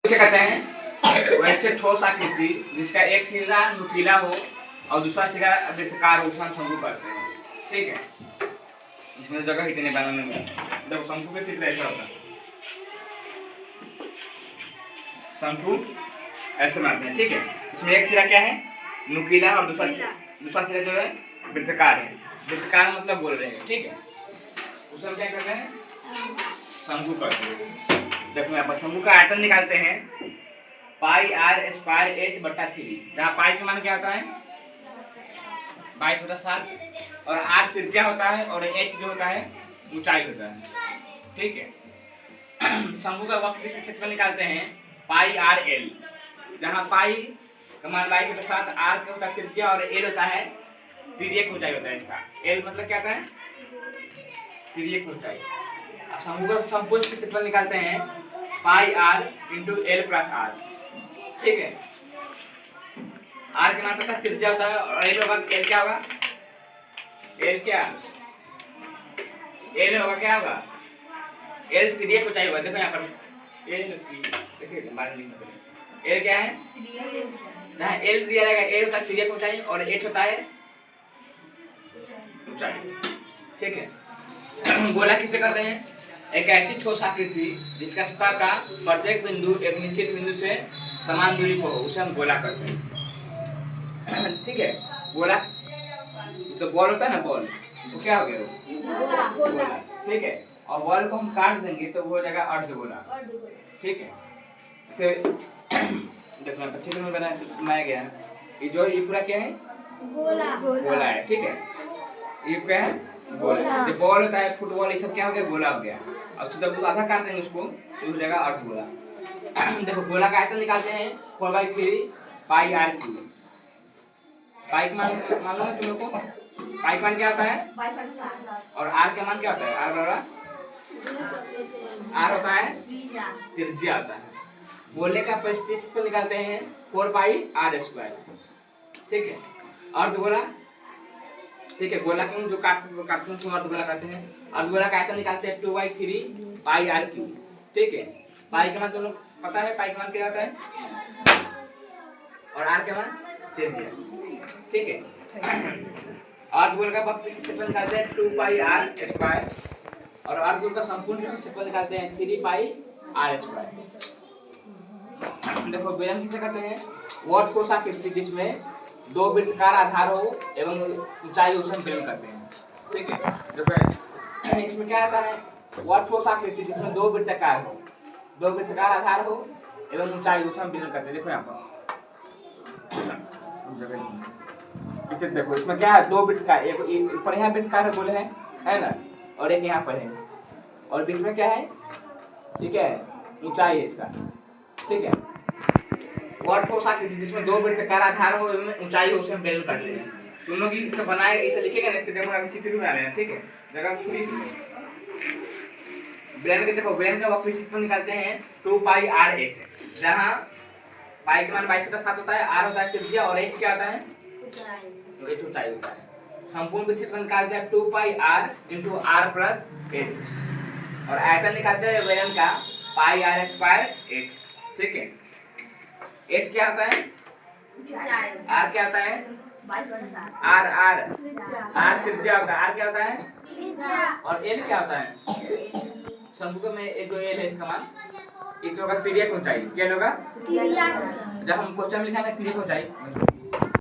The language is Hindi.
इसे कहते हैं वैसे ठोस आकृति जिसका एक सिरा नुकीला हो और दूसरा सिरा वृत्ताकार हो, उसे हम शंकु कहते हैं। ठीक है, इसमें जगह ही नहीं बनाने में। देखो शंकु के चित्र ऐसा होता है, शंकु ऐसे बनाते हैं। ठीक है, इसमें एक सिरा क्या है नुकीला और दूसरा सिरा जो है वृत्ताकार है। वृत्ताकार मतलब बोल रहे हैं। ठीक है, उसे हम क्या करते हैं शंकु कहते हैं। देखो यहाँ पर शंकु का आयतन निकालते हैं पाई आर स्क्वायर एच बटा 3, जहाँ पाई का मान क्या होता है 22/7 और आर त्रिज्या होता है और एच जो होता है ऊंचाई होता है। ठीक है, शंकु का वक्र क्षेत्रफल निकालते हैं पाई आर एल, जहाँ पाई का मान 22/7, आर का होता है त्रिज्या और एल होता है तिर्यक ऊंचाई होता है। इसका एल मतलब क्या होता है तिर्यक ऊंचाई। शंकु का संपूर्ण क्षेत्रफल निकालते हैं pi r into l plus r. ठीक है, आर के मान पता है त्रिज्या होता है और एल होगा, एल क्या होगा एल क्या एल होगा क्या होगा एल तिर्यक ऊंचाई होगा। देखो यहाँ पर एल देखिए एल क्या है, जहाँ एल दिया रहेगा एल होता है तिर्यक ऊंचाई और एच होता है ऊंचाई। ठीक है, गोला किसे कहते हैं एक ऐसी ठोस आकृति जिसका सतह का प्रत्येक बिंदु एक निश्चित बिंदु से समान दूरी पर हो, उसे हम गोला कहते हैं। ठीक है, गोला जैसे बॉल होता है ना, बॉल तो क्या हो गया गोला। ठीक है, और बॉल को हम काट देंगे तो वो हो जाएगा अर्धगोला। ठीक है, इसे देखो चित्र में बनाया गया है। ये पूरा क्या है गोला है। ठीक है, ये क्या है गोला। जो बॉल होता है फुटबॉल ये सब क्या हो गया गोला हो गया। और जब आधा काट देंगे उसको तो हो जाएगा अर्धगोला। देखो गोला का आयतन निकालते हैं 4/3 पाई आर क्यूब। पाई का मान मालूम है तुम लोग को, पाई का मान क्या होता है और आर का मान क्या होता है आर होता है त्रिज्या होता है। गोले का परिस्थिति निकालते हैं 4 पाई आर स्क्वायर। ठीक है, अर्धगोला। ठीक है, गोला के जो काटते हैं अर्धगोला कहते हैं। अर्धगोला का आयतन निकालते हैं 2/3 पाई आर क्यूब। ठीक है, पाई का मान तुम लोग पता है पाई का मान क्या होता है और आर का मान त्रिज्या। ठीक है, अर्धगोल का क्षेत्रफल निकालते हैं 2 पाई आर स्क्वायर और अर्धगोल का संपूर्ण क्षेत्रफल निकालते हैं 3 पाई आर स्क्वायर। देखो बेलन किसे कहते हैं वह ठोस आकृति जिसमें दो वृत्ताकार आधार हो एवं ऊंचाई उसे हम बेलन करते हैं। ठीक है, देखो इसमें क्या आता है वह ठोस आकृति जिसमें दो वृत्ताकार आधार हो एवं ऊंचाई उसे हम बेलन करते हैं। देखो यहाँ पर देखो इसमें क्या है दो वृत्ताकार, एक ऊपर यहाँ वृत्ताकार बोले है ना, और एक यहाँ पर है और बीच में क्या है ठीक है ऊंचाई है इसका। ठीक है, वह ठोस आकृति जिसमें दो वृत्ताकार आधार हो एवं ऊंचाई हो उसे हम बेलन करते हैं। तुम लोग इसे बनाए इसे लिखेगा ना, इसके देखो अभी चित्र भी बना रहे हैं। ठीक है, जगह छुरी बेलन के देखो बेलन का वक्र चित्र निकालते हैं 2 पाई आर एच, जहाँ पाई का मान 22/7 होता है, आर होता है त्रिज्या और एच क्या होता है तो एच ऊंचाई होता है। संपूर्ण क्षेत्रफल निकालते हैं 2 pi r into r plus h और आयतन निकालते हैं बेलन का पाई आर स्क्वायर एच। ठीक है, एच क्या होता है आर क्या होता है आर आर आर त्रिज्या होता है, आर क्या होता है और एल क्या होता है शंकु में एक जो एल है इसका मान एक तो होगा तिर्यक ऊंचाई। क्या होगा जब हम क्वेश्चन में लिखा है तिर्यक ऊंचाई